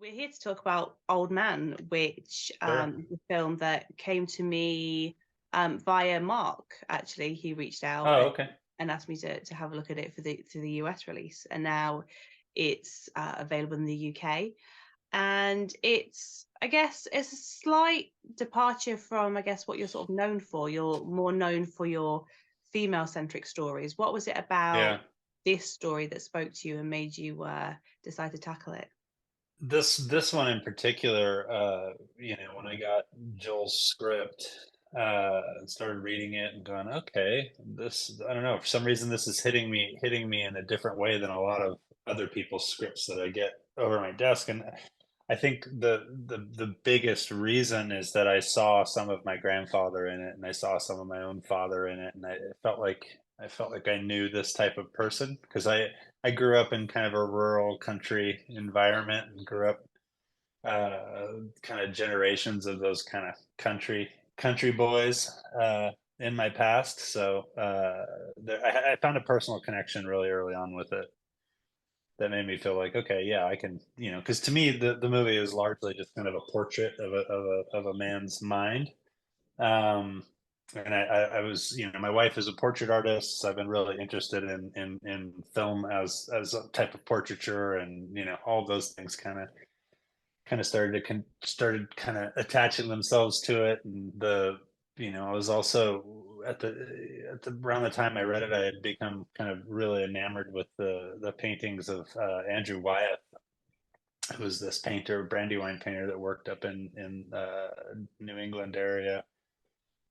We're here to talk about Old Man, which Sure. is a film that came to me via Mark. Actually, he reached out Oh, okay. and asked me to have a look at it for the US release, and now it's available in the UK. And it's, I guess, it's a slight departure from, I guess, what you're sort of known for. You're more known for your female-centric stories. What was it about Yeah. this story that spoke to you and made you decide to tackle it? This one in particular, when I got Joel's script, and started reading it and going, okay, this, I don't know, for some reason this is hitting me in a different way than a lot of other people's scripts that I get over my desk. And I think the biggest reason is that I saw some of my grandfather in it, and I saw some of my own father in it, and I felt like I knew this type of person because I grew up in kind of a rural country environment and grew up kind of generations of those kind of country boys in my past. So I found a personal connection really early on with it that made me feel like, okay, yeah, I can, because to me the movie is largely just kind of a portrait of a man's mind. Um, and I was, my wife is a portrait artist, so I've been really interested in film as a type of portraiture, and all those things kind of started kind of attaching themselves to it. And I was also at the around the time I read it, I had become kind of really enamored with the paintings of Andrew Wyeth, who was this painter, Brandywine painter that worked up in New England area.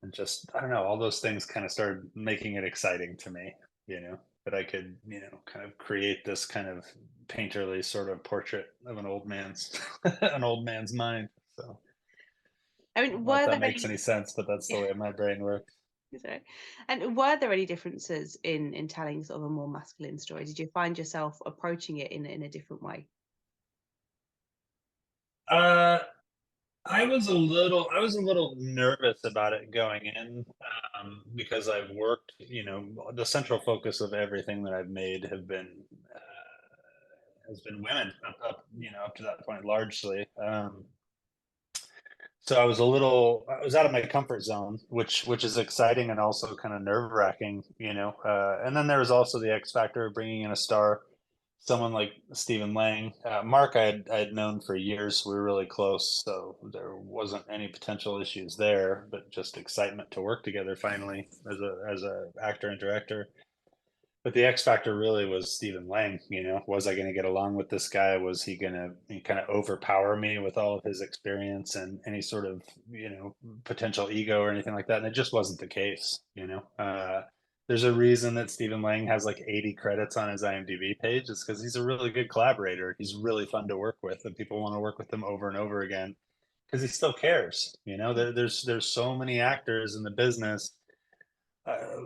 And just, I don't know, all those things kind of started making it exciting to me, that I could, kind of create this kind of painterly sort of portrait of an old man's an old man's mind. So I I don't mean, know if were that there makes any? any sense, but that's the way my brain works. Sorry. And were there any differences in telling sort of a more masculine story? Did you find yourself approaching it in a different way? Uh, I was a little nervous about it going in, because I've worked, the central focus of everything that I've made has been women up to that point largely. So I was out of my comfort zone, which is exciting and also kind of nerve-wracking, and then there was also the X factor of bringing in a star, someone like Stephen Lang. Mark I had known for years. We were really close, so there wasn't any potential issues there, but just excitement to work together finally as a actor and director. But the X factor really was Stephen Lang. Was I going to get along with this guy? Was he going to kind of overpower me with all of his experience and any sort of potential ego or anything like that? And it just wasn't the case. There's a reason that Stephen Lang has like 80 credits on his IMDb page. It's because he's a really good collaborator. He's really fun to work with, and people want to work with him over and over again because he still cares. There's so many actors in the business,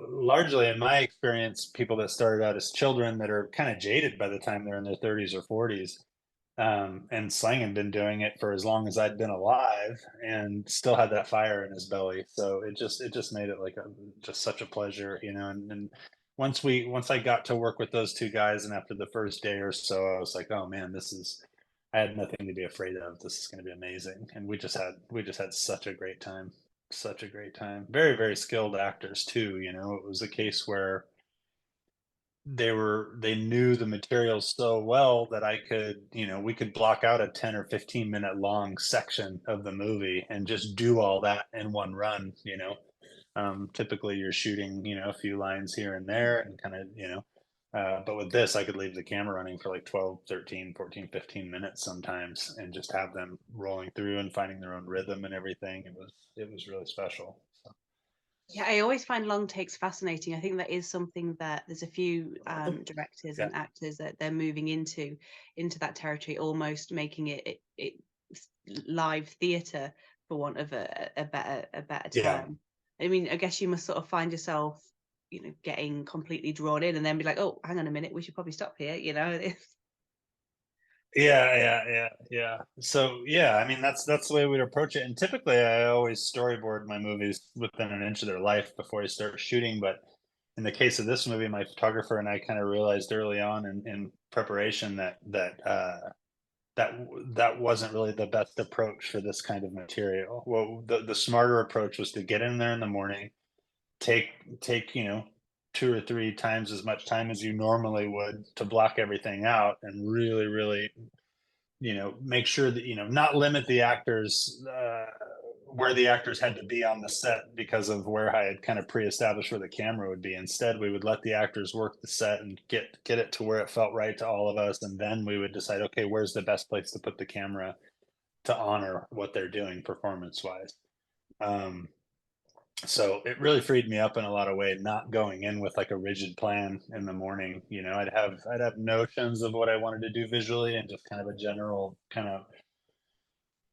largely in my experience, people that started out as children that are kind of jaded by the time they're in their 30s or 40s. And Slang had been doing it for as long as I'd been alive and still had that fire in his belly. So it just made it like just such a pleasure, and once I got to work with those two guys, and after the first day or so, I was like, oh man, I had nothing to be afraid of. This is going to be amazing. And we just had such a great time. Such a great time. Very, very skilled actors too. It was a case where they knew the material so well that we could block out a 10 or 15 minute long section of the movie and just do all that in one run. Typically you're shooting, a few lines here and there and kind of, but with this, I could leave the camera running for like 12, 13, 14, 15 minutes sometimes and just have them rolling through and finding their own rhythm and everything. It was really special. So, Yeah, I always find long takes fascinating. I think that is something that there's a few directors yeah. and actors that they're moving into that territory, almost making it live theatre, for want of a better Yeah. term. I mean, I guess you must sort of find yourself, getting completely drawn in, and then be like, oh, hang on a minute, we should probably stop here. Yeah. So yeah, I mean that's the way we'd approach it. And typically, I always storyboard my movies within an inch of their life before I start shooting. But in the case of this movie, my photographer and I kind of realized early on in preparation that that wasn't really the best approach for this kind of material. Well, the smarter approach was to get in there in the morning, take, 2 or 3 times as much time as you normally would to block everything out and really, really, make sure that, not limit the actors, where the actors had to be on the set because of where I had kind of pre-established where the camera would be. Instead, we would let the actors work the set and get it to where it felt right to all of us, and then we would decide, okay, where's the best place to put the camera to honor what they're doing performance-wise. Um, so it really freed me up in a lot of ways, not going in with like a rigid plan in the morning. I'd have notions of what I wanted to do visually and just kind of a general kind of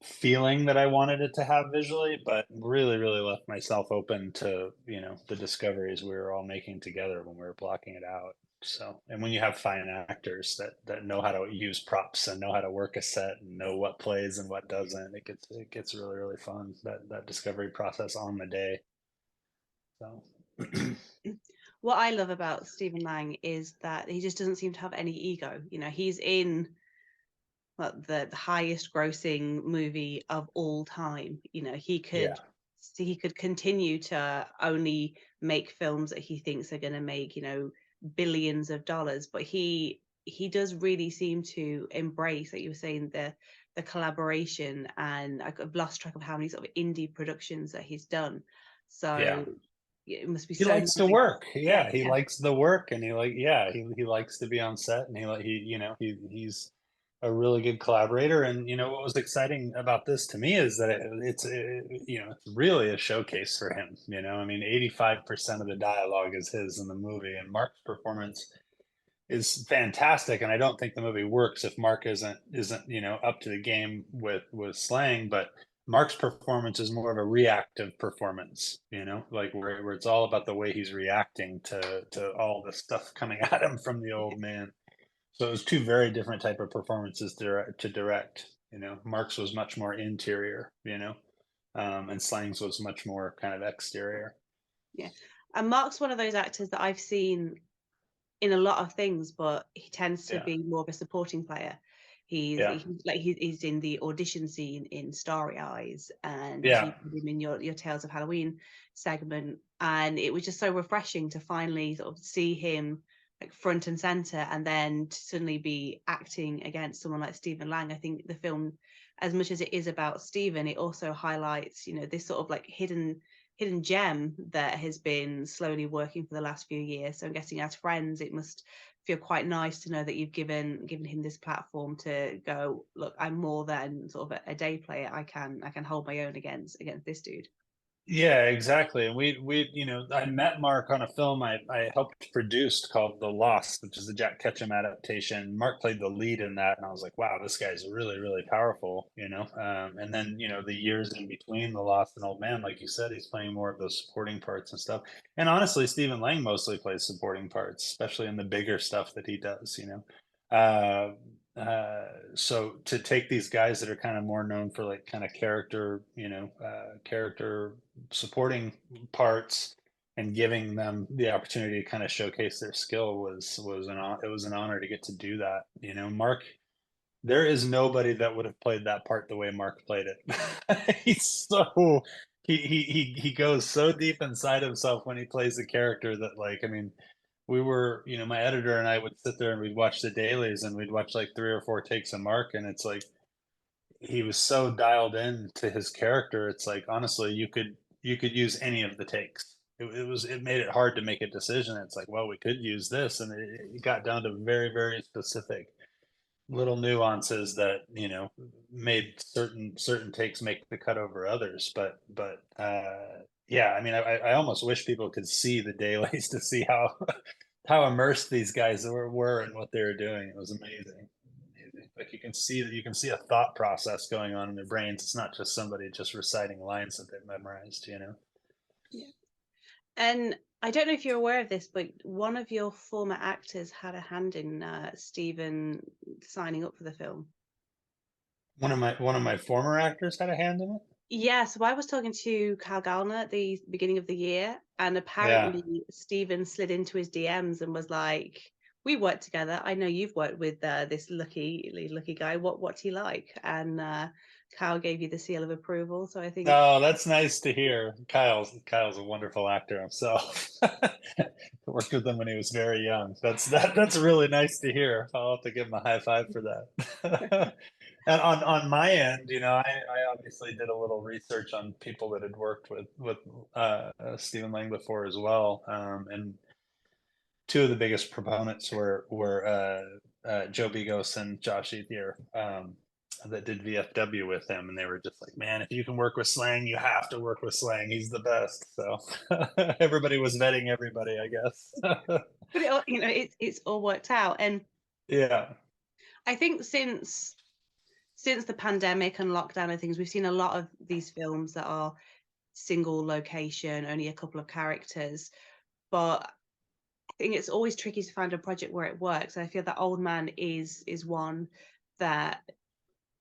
feeling that I wanted it to have visually, but really, really left myself open to, the discoveries we were all making together when we were blocking it out. So, and when you have fine actors that know how to use props and know how to work a set and know what plays and what doesn't, it gets really, really fun, that discovery process on the day. So What I love about Stephen Lang is that he just doesn't seem to have any ego. He's in, well, the highest grossing movie of all time. yeah, He could continue to only make films that he thinks are going to make, billions of dollars, but he does really seem to embrace, like you were saying, the collaboration. And I've lost track of how many sort of indie productions that he's done. yeah. So it must be He so likes to nice. work. Yeah, Yeah, he yeah, likes the work, and he likes to be on set, and he's a really good collaborator. And what was exciting about this to me is that it's really a showcase for him. I mean, 85% of the dialogue is his in the movie, and Mark's performance is fantastic. And I don't think the movie works if Mark isn't up to the game with slang. But Mark's performance is more of a reactive performance, like where it's all about the way he's reacting to all the stuff coming at him from the yeah, old man. So it was two very different type of performances to direct. Mark's was much more interior, and Slang's was much more kind of exterior. yeah. And Mark's one of those actors that I've seen in a lot of things, but he tends to Yeah, be more of a supporting player. yeah, He's in the audition scene in Starry Eyes, and yeah. you put him in your Tales of Halloween segment, and it was just so refreshing to finally sort of see him like front and center, and then to suddenly be acting against someone like Stephen Lang. I think the film, as much as it is about Stephen, it also highlights, this sort of like hidden gem that has been slowly working for the last few years. So I'm guessing as friends, it must feel quite nice to know that you've given him this platform to go, look, I'm more than sort of a day player. I can hold my own against this dude. Yeah, exactly. And I met Mark on a film I helped produce called The Lost, which is the Jack Ketchum adaptation. Mark played the lead in that, and I was like, wow, this guy's really, really powerful. And then, the years in between The Lost and Old Man, like you said, he's playing more of those supporting parts and stuff. And honestly, Stephen Lang mostly plays supporting parts, especially in the bigger stuff that he does. Uh, so to take these guys that are kind of more known for like kind of character supporting parts and giving them the opportunity to kind of showcase their skill it was an honor to get to do that. Mark, there is nobody that would have played that part the way Mark played it. He goes so deep inside himself when he plays the character that, like, I mean, we were, my editor and I would sit there and we'd watch the dailies and we'd watch like 3 or 4 takes of Mark, and it's like he was so dialed in to his character. It's like, honestly, you could use any of the takes. It made it hard to make a decision. It's like, well, we could use this, and it got down to very, very specific little nuances that made certain takes make the cut over others. But yeah, I mean, I almost wish people could see the dailies to see how immersed these guys were in what they were doing. It was amazing. Like you can see a thought process going on in their brains. It's not just somebody just reciting lines that they've memorized. Yeah. And I don't know if you're aware of this, but one of your former actors had a hand in Stephen signing up for the film. One of my former actors had a hand in it. Yeah, so I was talking to Cal Gallner at the beginning of the year, and Yeah. apparently Steven slid into his DMs and was like, we worked together. I know you've worked with this lucky guy. What's he like? And Kyle gave you the seal of approval. So I think, Oh, that's nice to hear. Kyle's a wonderful actor himself. Worked with him when he was very young. That's really nice to hear. I'll have to give him a high five for that. And on my end, I obviously did a little research on people that had worked with Stephen Lang before as well. And two of the biggest proponents were Joe Bigos and Josh Ethier, that did VFW with him, and they were just like, "Man, if you can work with Slang, you have to work with Slang. He's the best." So everybody was vetting everybody, I guess. but it's all worked out. And Yeah. I think since the pandemic and lockdown and things, we've seen a lot of these films that are single location, only a couple of characters. But I think it's always tricky to find a project where it works. And I feel that Old Man is one that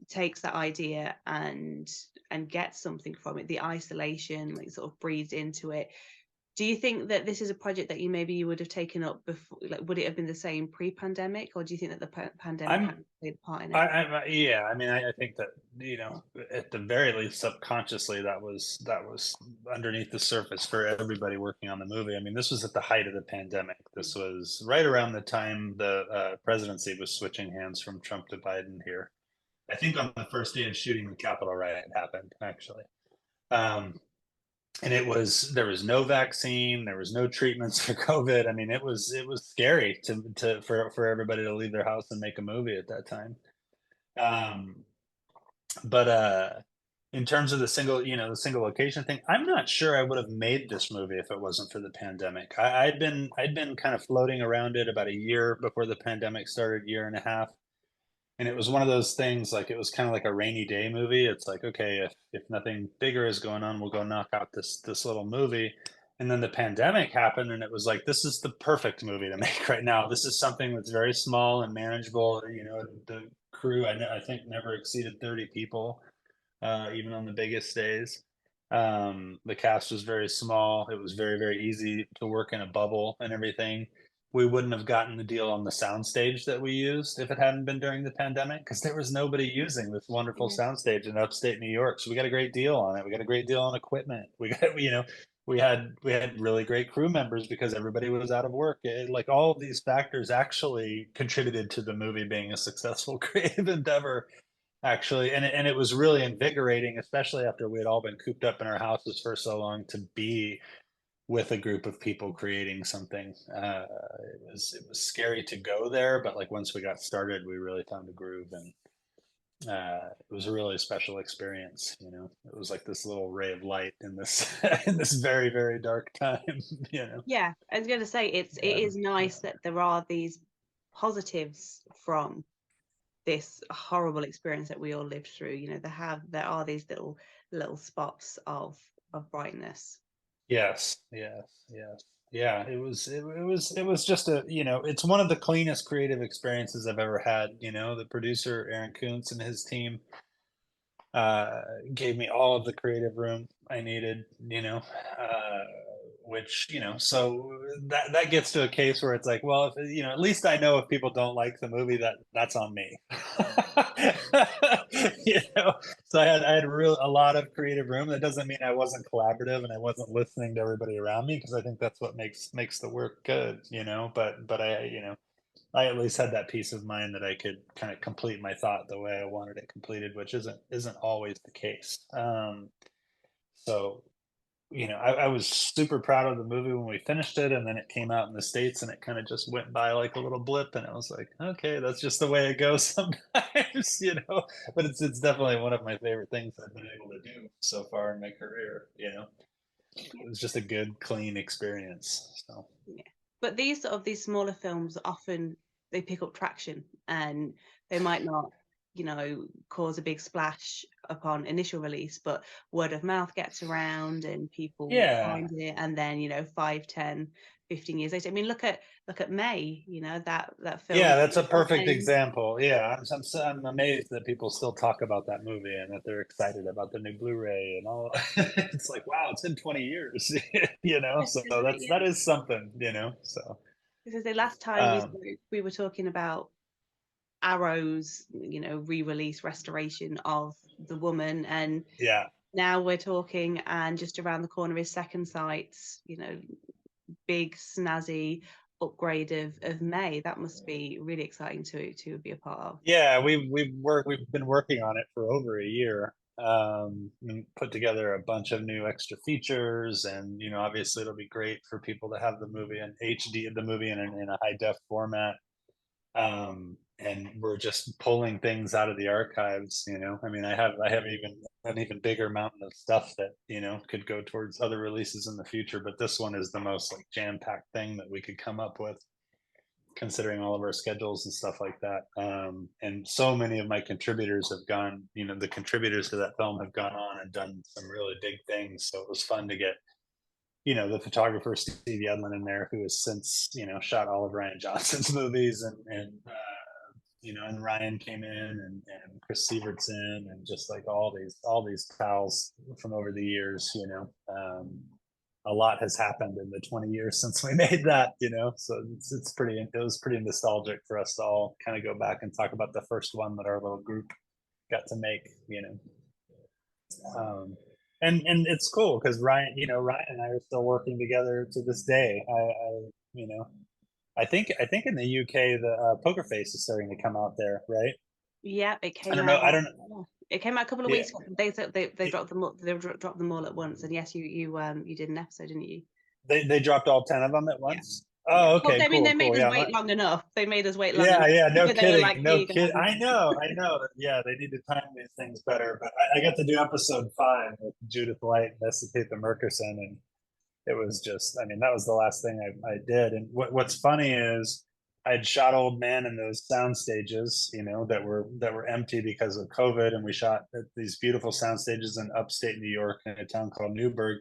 takes that idea and gets something from it. The isolation, like, sort of breathes into it. Do you think that this is a project that you would have taken up before? Like, would it have been the same pre-pandemic, or do you think that the pandemic I'm had played a part in it? yeah, I mean, I think that, at the very least, subconsciously, that was underneath the surface for everybody working on the movie. I mean, this was at the height of the pandemic. This was right around the time the presidency was switching hands from Trump to Biden here. I think on the first day of shooting, the Capitol riot happened, actually. Um, and there was no vaccine, there was no treatments for COVID. I mean, it was scary for everybody to leave their house and make a movie at that time. Um, but in terms of the single location thing, I'm not sure I would have made this movie if it wasn't for the pandemic. I'd been kind of floating around it about a year before the pandemic started, year and a half. And it was one of those things, like, it was kind of like a rainy day movie. It's like, okay, if nothing bigger is going on, we'll go knock out this little movie. And then the pandemic happened, and it was like, this is the perfect movie to make right now. This is something that's very small and manageable. The crew, I think, never exceeded 30 people, even on the biggest days. The cast was very small. It was very, very easy to work in a bubble and everything. We wouldn't have gotten the deal on the soundstage that we used if it hadn't been during the pandemic, because there was nobody using this wonderful Yeah. soundstage in upstate New York. So we got a great deal on it. We got a great deal on equipment. We had really great crew members because everybody was out of work. Like, all of these factors actually contributed to the movie being a successful creative endeavor, actually. And it was really invigorating, especially after we had all been cooped up in our houses for so long, to be with a group of people creating something. It was scary to go there, but, like, once we got started, we really found a groove, and it was a really special experience. It was like this little ray of light in this in this very, very dark time. Yeah, I was going to say it Yeah. is nice that there are these positives from this horrible experience that we all lived through. There are these little spots of brightness. Yes, yes, yes. Yeah, it was just it's one of the cleanest creative experiences I've ever had. The producer, Aaron Kuntz, and his team uh, gave me all of the creative room I needed, uh, which, so that gets to a case where it's like, well, if, at least I know if people don't like the movie, that's on me. you know, so I had a lot of creative room. That doesn't mean I wasn't collaborative and I wasn't listening to everybody around me, because I think that's what makes the work good, but I at least had that peace of mind that I could kind of complete my thought the way I wanted it completed, which isn't always the case. So, I was super proud of the movie when we finished it, and then it came out in the States, and it kind of just went by like a little blip, and I was like, okay, that's just the way it goes sometimes, But it's definitely one of my favorite things I've been able to do so far in my career. Yeah, It was just a good, clean experience. So. yeah. But these smaller films often they pick up traction, and they might not, cause a big splash upon initial release, but word of mouth gets around and people Yeah, find it, and then 5, 10, 15 years later. I mean, look at May, that film Yeah, that's a still perfect playing. example. Yeah, I'm amazed that people still talk about that movie and that they're excited about the new Blu-ray and all. It's like, wow, it's been 20 years, So Yeah, that is something. So Because the last time we Um, spoke, we were talking about Arrow's, re-release restoration of The Woman, and yeah, now we're talking, and just around the corner is Second Sight's, big snazzy upgrade of May. That must be really exciting to be a part of. yeah, we've been working on it for over a year. And put together a bunch of new extra features, and obviously it'll be great for people to have the movie in HD, the movie in a high def format. And we're just pulling things out of the archives. I mean, I have even an even bigger mountain of stuff that could go towards other releases in the future, but this one is the most like jam-packed thing that we could come up with, considering all of our schedules and stuff like that. And so many of my contributors have gone, the contributors to that film have gone on and done some really big things, so it was fun to get the photographer Steve Yedlin in there, who has since shot all of Ryan Johnson's movies, and Ryan came in, and Chris Sievertson, and just like all these pals from over the years. A lot has happened in the 20 years since we made that. So it was pretty nostalgic for us to all kind of go back and talk about the first one that our little group got to make. Um, and it's cool because Ryan and I are still working together to this day. You know, I think in the UK the Poker Face is starting to come out there, right? Yeah, it I came don't know. out. I don't. It came out a couple of Yeah, weeks ago. They dropped them all. They dropped them all at once. And yes, you did an episode, didn't you? they dropped all 10 of them at Yeah, once. yeah. Oh, Well, okay, I mean, they cool, made cool. us Yeah, wait long enough. They made us wait long yeah, enough. yeah. No But they were kidding, like, "Here no you kid. go." I know. Yeah, they need to time these things better. But I got to do episode 5 with Judith Light and Esther Merkerson, and it was just, I mean, that was the last thing I did. And what's funny is I'd shot Old Man in those sound stages, that were empty because of COVID, and we shot at these beautiful sound stages in upstate New York in a town called Newburgh.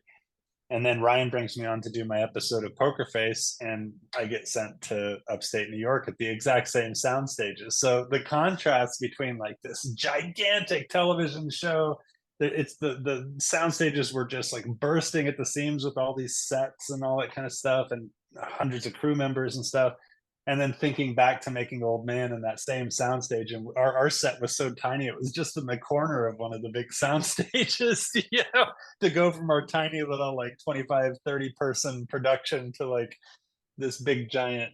And then Ryan brings me on to do my episode of Poker Face, and I get sent to upstate New York at the exact same sound stages. So the contrast between like this gigantic television show, it's the sound stages were just like bursting at the seams with all these sets and all that kind of stuff, and hundreds of crew members and stuff. And then thinking back to making Old Man in that same soundstage, and our set was so tiny, it was just in the corner of one of the big sound stages, to go from our tiny little like 25, 30 person production to like this big giant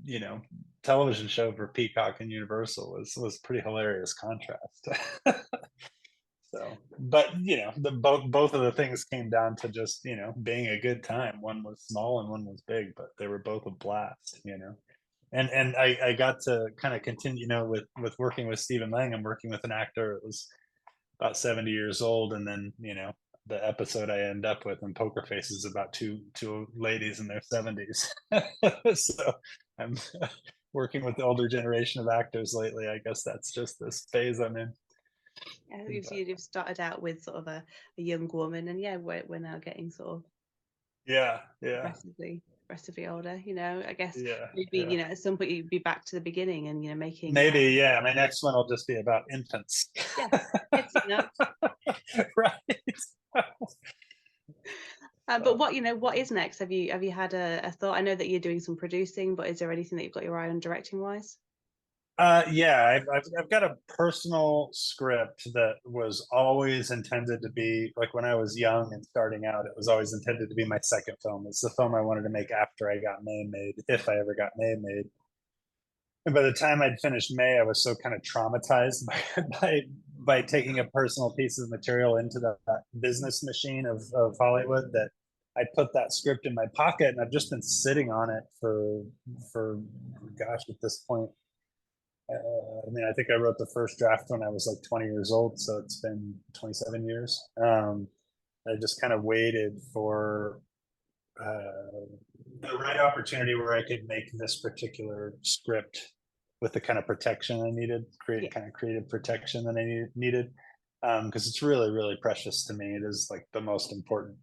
you know television show for Peacock and Universal was pretty hilarious contrast. So, but both of the things came down to just being a good time. One was small and one was big, but they were both a blast. And I got to kind of continue, with working with Stephen Lang. I'm working with an actor that was about 70 years old, and then the episode I end up with in Poker Face is about two ladies in their 70s. So I'm working with the older generation of actors lately. I guess that's just this phase I'm in. Yeah, But you've started out with sort of a young woman, and yeah, we're now getting sort of yeah, yeah, progressively older. I guess yeah, maybe yeah. at some point you'd be back to the beginning, and making Maybe, yeah. My next one will just be about infants. yeah, kids. Right. But So, what is next? Have you had a thought? I know that you're doing some producing, but is there anything that you've got your eye on directing wise? yeah, I've got a personal script that was always intended to be like when I was young and starting out. It was always intended to be my second film. It's the film I wanted to make after I got May made, if I ever got May made. And by the time I'd finished May, I was so kind of traumatized by by taking a personal piece of material into that business machine of Hollywood that I put that script in my pocket, and I've just been sitting on it for gosh, at this point, I mean, I think I wrote the first draft when I was like 20 years old, so it's been 27 years. I just kind of waited for the right opportunity where I could make this particular script with the kind of protection I needed, Yeah, create kind of creative protection that I needed, because it's really, really precious to me. It is like the most important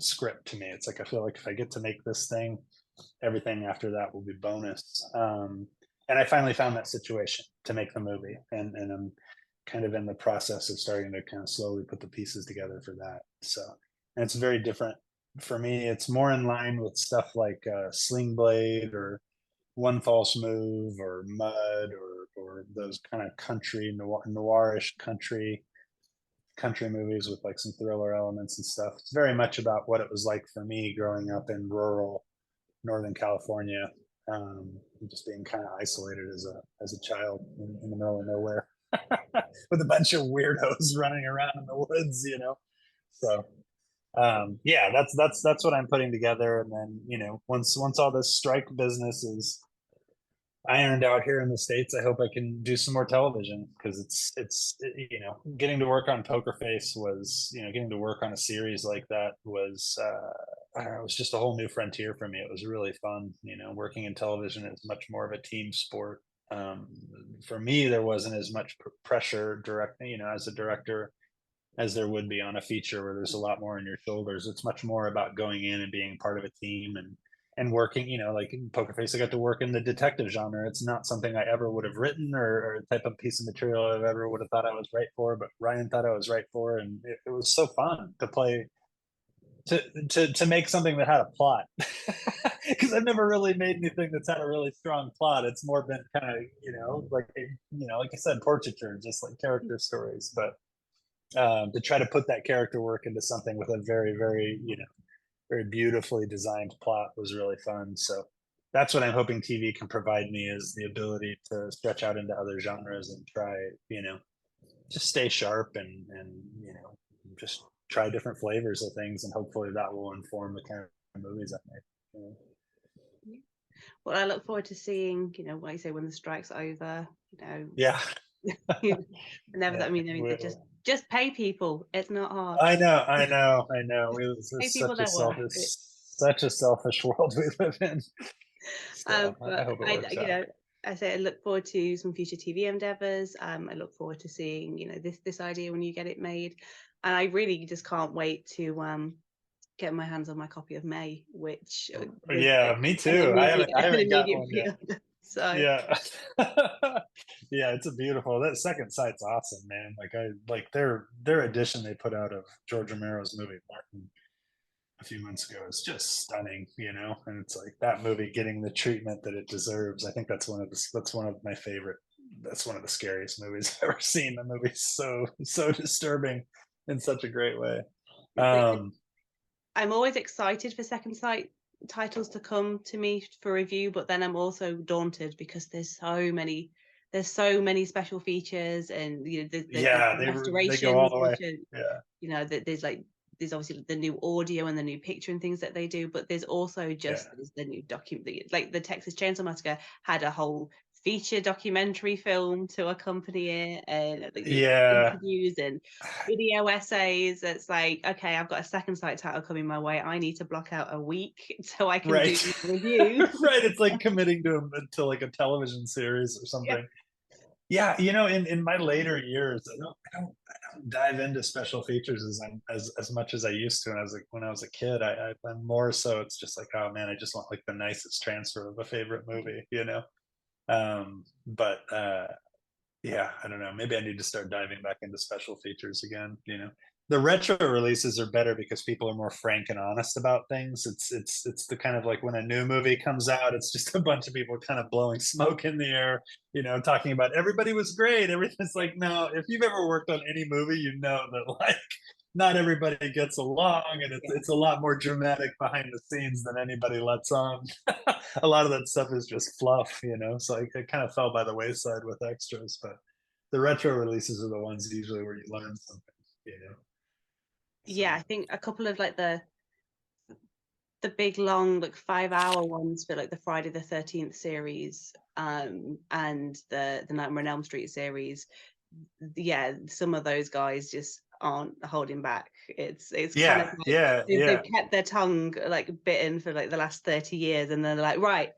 script to me. It's like I feel like if I get to make this thing, everything after that will be bonus. And I finally found that situation to make the movie, and I'm kind of in the process of starting to kind of slowly put the pieces together for that. So, and it's very different. for me, it's more in line with stuff like Sling Blade or One False Move or Mud or those kind of country noirish country movies with like some thriller elements and stuff. It's very much about what it was like for me growing up in rural Northern California, just being kind of isolated as a child in the middle of nowhere with a bunch of weirdos running around in the woods, you know. So yeah, that's what I'm putting together, and then once all this strike business is ironed out here in the States, I hope I can do some more television, because it's getting to work on Poker Face was, getting to work on a series like that was I don't know, it was just a whole new frontier for me. It was really fun. Working in television is much more of a team sport. For me, there wasn't as much pressure directing, as a director, as there would be on a feature where there's a lot more on your shoulders. It's much more about going in and being part of a team and working, like in Poker Face, I got to work in the detective genre. It's not something I ever would have written, or a type of piece of material I ever would have thought I was right for, but Ryan thought I was right for. And it was so fun to play, to make something that had a plot. Because I've never really made anything that's had a really strong plot. It's more been kind of, like I said, portraiture, just like character stories. But to try to put that character work into something with a very, very, very beautifully designed plot was really fun. So that's what I'm hoping TV can provide me, is the ability to stretch out into other genres and try, just stay sharp and just try different flavors of things, and hopefully that will inform the kind of movies I make. Well, I look forward to seeing, like you say, when the strike's over, Yeah. whenever Yeah, that, just pay people. It's not hard. I know. Pay It's people their worth. such a selfish world we live in. So I But hope it works out. I say I look forward to some future TV endeavors. I look forward to seeing, this idea when you get it made, and I really just can't wait to get my hands on my copy of May, which was Yeah, me too. I an haven't got immediate one yet. pre-order. So Yeah. Yeah, it's a beautiful, that second sight's awesome, man. Like I like their edition they put out of George Romero's movie Martin a few months ago is just stunning, and it's like that movie getting the treatment that it deserves. I think that's one of my favorite, that's one of the scariest movies I've ever seen. The movie's so disturbing in such a great way. it's like Um I'm always excited for second sight titles to come to me for review, but then I'm also daunted because there's so many special features, and there's yeah, they go all restorations, the way. Yeah. there's obviously the new audio and the new picture and things that they do, but there's also Yeah. just the new document, like the Texas Chainsaw Massacre had a whole feature documentary film to accompany it, and Yeah. interviews and video essays. It's like, okay, I've got a second sight title coming my way. I need to block out a week so I can do Right. my review. Right. It's like committing to like a television series or Yeah. something. Yeah, in my later years, I don't dive into special features as much as I used to. And when I was a kid, I'm more so, it's just like, oh man, I just want like the nicest transfer of a favorite movie. But yeah, I don't know. Maybe I need to start diving back into special features again. The retro releases are better because people are more frank and honest about things. It's the kind of like when a new movie comes out, it's just a bunch of people kind of blowing smoke in the air, talking about everybody was great. Everything's like, no, if you've ever worked on any movie, you know that like not everybody gets along, and it's a lot more dramatic behind the scenes than anybody lets on. A lot of that stuff is just fluff. So it kind of fell by the wayside with extras, but the retro releases are the ones usually where you learn something. Yeah, So I think a couple of like the big long like 5-hour ones for like the Friday the 13th series, and the Nightmare on Elm Street series, yeah, some of those guys just aren't holding back. It's kind of yeah, like yeah, they've yeah, kept their tongue like bitten for like the last 30 years, and then they're like, right,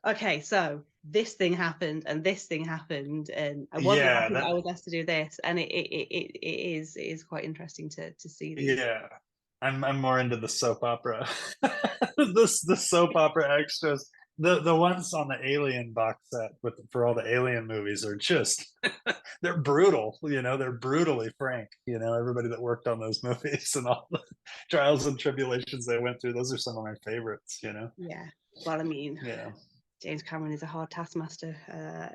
okay, so this thing happened and this thing happened, and I wasn't yeah. happy that I was asked to do this, and it is quite interesting to see these. Yeah. I'm more into the soap opera, the soap opera extras. the ones on the Alien box set for all the Alien movies are just they're brutal. They're brutally frank. Everybody that worked on those movies and all the trials and tribulations they went through. Those are some of my favorites. Yeah. Well, I mean, Yeah. James Cameron is a hard taskmaster. Yeah,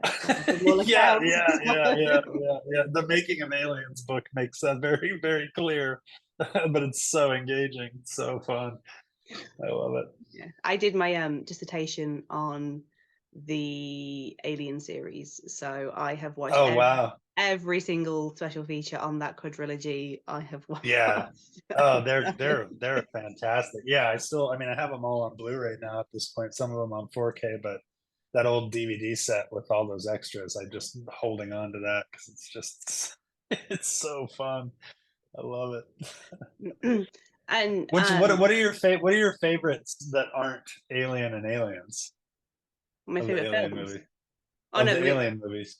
yeah, yeah, yeah, yeah, yeah. The Making of Aliens book makes that very, very clear, but it's so engaging, it's so fun. I love it. Yeah. I did my dissertation on the Alien series, so I have watched Oh wow, every single special feature on that quadrilogy. I have yeah. watched. Oh, they're fantastic. Yeah, I mean, I have them all on Blu-ray now at this point. Some of them on 4K, but that old DVD set with all those extras, I just holding on to that because it's just it's so fun. I love it. And What are your favorites that aren't Alien and Aliens my of the favorite Alien films. movie Oh no, Alien movies?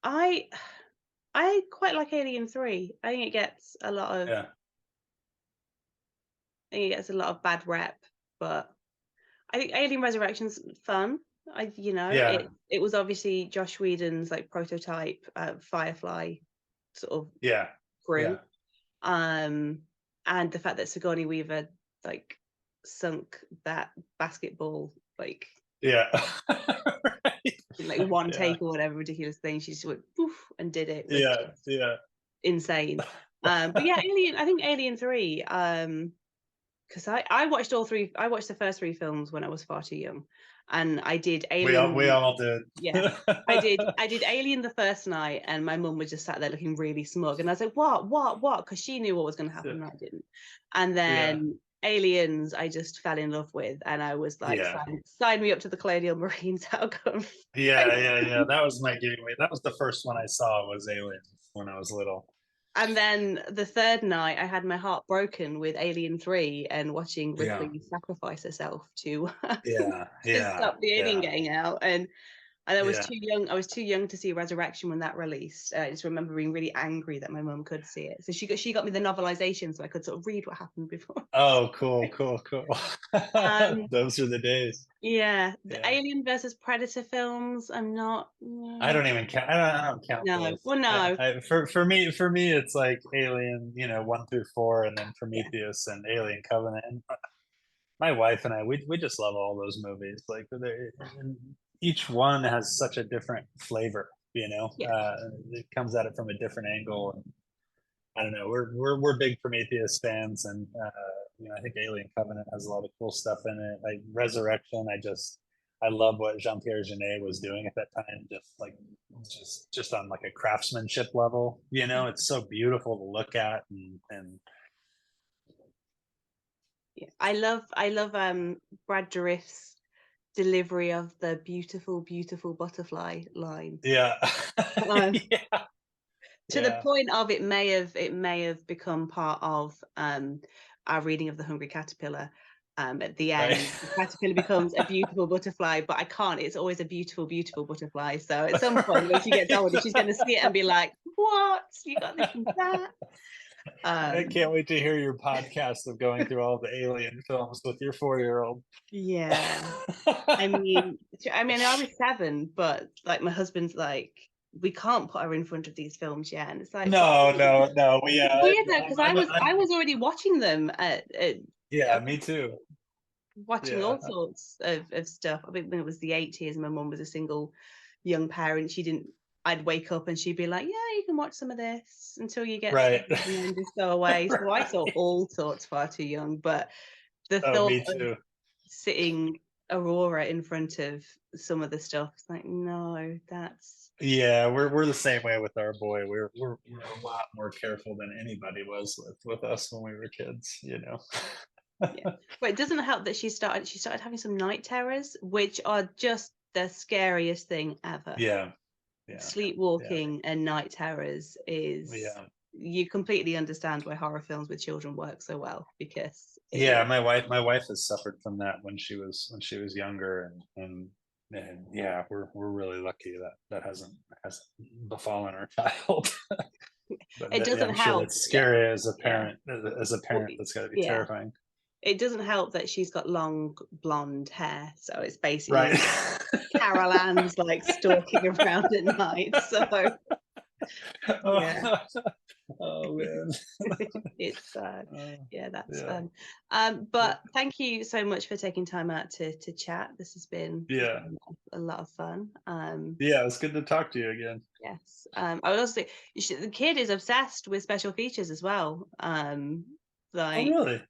I I quite like Alien 3. I think it gets a lot of Yeah, I think it gets a lot of bad rep, but I think Alien Resurrection's fun. yeah, It was obviously Josh Whedon's like prototype Firefly sort of yeah, yeah, crew. Um and the fact that Sigourney Weaver like sunk that basketball like yeah. Right. in like one Yeah, take or whatever ridiculous thing. She just went poof and did it was yeah, just yeah, insane. But yeah, I think Alien 3, because I watched all three. I watched the first three films when I was far too young, and I did we Alien. all did. Yeah, I did Alien the first night, and my mum was just sat there looking really smug, and I was like, what? Because she knew what was going to happen, Yeah, and I didn't. And yeah, then Aliens, I just fell in love with, and I was like, yeah, sign me up to the Colonial Marines. I'll go and yeah, fight. yeah, yeah. That was my gateway. That was the first one I saw was Aliens when I was little. And then the third night, I had my heart broken with Alien 3 and watching Yeah, Ripley sacrifice herself to yeah, to yeah, stop the alien yeah, getting out. And I was yeah. too young. I was too young to see Resurrection when that released. I just remember being really angry that my mum could see it. So she got me the novelization so I could sort of read what happened before. Oh, cool, cool, cool. Um, Those are the days. yeah, the Yeah. Alien versus Predator films. I'm not. I don't even count. I don't count No. those. Well, no. For me, it's like Alien, 1 through 4, and then Yeah. Prometheus and Alien Covenant. And my wife and I, we just love all those movies. Like each one has such a different flavor. Yeah. It comes at it from a different angle. And I don't know. We're big Prometheus fans, and I think Alien Covenant has a lot of cool stuff in it. Like Resurrection, I love what Jean Pierre Jeunet was doing at that time. Just on like a craftsmanship level. It's so beautiful to look at, and Yeah. I love Brad Dourif's delivery of the beautiful, beautiful butterfly line. yeah, Um, yeah, to the yeah. point of it may have become part of our reading of The Hungry Caterpillar. At the Right. end, the caterpillar becomes a beautiful butterfly, but I can't. It's always a beautiful, beautiful butterfly. So at some point, when she gets older, she's going to see it and be like, "What? You got this and that?" I Um, can't wait to hear your podcast of going through all the Alien films with your 4-year-old. yeah. I mean, I was 7, but like my husband's like, we can't put her in front of these films yet, and it's like, but No, no, no. it's weird though because I was I'm I was already watching them yeah, I me too. watching Yeah, all sorts of stuff. I think when it was the 80s, my mum was a single young parent. She didn't. I'd wake up and she'd be like, "Yeah, you can watch some of this until you get right. sick and then just go away." So I saw Right. all sorts far too young, but the Oh, thought me of too. sitting Aurora in front of some of the stuff, it's like, no, that's Yeah, we're the same way with our boy. We're a lot more careful than anybody was with us when we were kids. yeah. But it doesn't help that she started having some night terrors, which are just the scariest thing ever. Yeah, yeah, yeah, Sleepwalking and night terrors is yeah. you completely understand why horror films with children work so well because it Yeah, is. my wife has suffered from that when she was younger, and yeah, we're really lucky that that hasn't befallen our child. But It yeah, doesn't I'm sure help. that's Yeah, scary as a yeah. parent. As a Well, parent, that's got to be yeah. terrifying. it doesn't help that she's got long blonde hair, so it's Right. basically Carol Ann's like stalking around at night. So yeah. Oh, oh man. It's Uh, yeah, that's yeah. fun. Yeah. But thank you so much for taking time out to chat. This has Yeah. been a lot of fun. Yeah, it's good to talk to you again. Yes. I would also say the kid is obsessed with special features as well. Oh, Like really?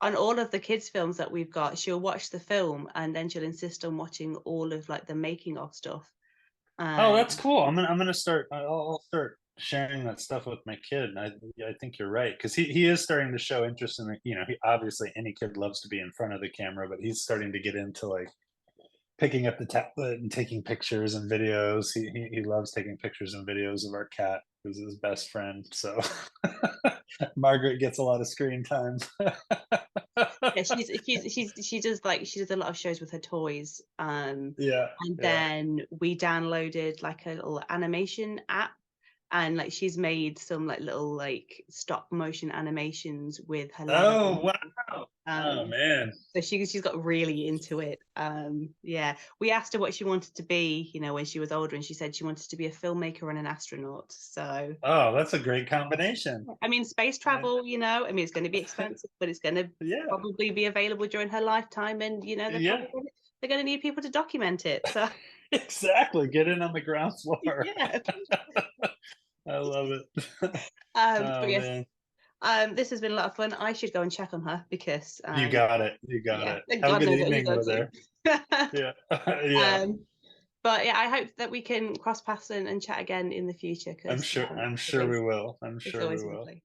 on all of the kids' films that we've got, she'll watch the film and then she'll insist on watching all of like the making of stuff. Oh, that's Um, cool. I'm gonna start. I'll start sharing that stuff with my kid. And I think you're right because he is starting to show interest in it. You know, he obviously any kid loves to be in front of the camera, but he's starting to get into like picking up the tablet and taking pictures and videos. He loves taking pictures and videos of our cat, who's his best friend. So Margaret gets a lot of screen time. yeah, she does a lot of shows with her toys. Yeah, And yeah. then we downloaded like a little animation app, and like she's made some like little like stop motion animations with her Lego. Oh, wow. Oh Um, man. so she's got really into it. Yeah, we asked her what she wanted to be, when she was older, and she said she wanted to be a filmmaker and an astronaut. So Oh, that's a great combination. I mean, space Yeah. travel, it's going to be expensive, but it's going to Yeah. probably be available during her lifetime, and Yeah. they're going to need people to document it. So Exactly. Get in on the ground floor. yeah. I love it. But Oh yes, man. this has been a lot of fun. I should go and check on her because You got it. You got yeah, it. and Have a God good knows what he's evening up over to. there. Yeah. Yeah. um, but yeah, I hope that we can cross paths and chat again in the future because I'm it's sure we always will. I'm it's sure we always will. lovely.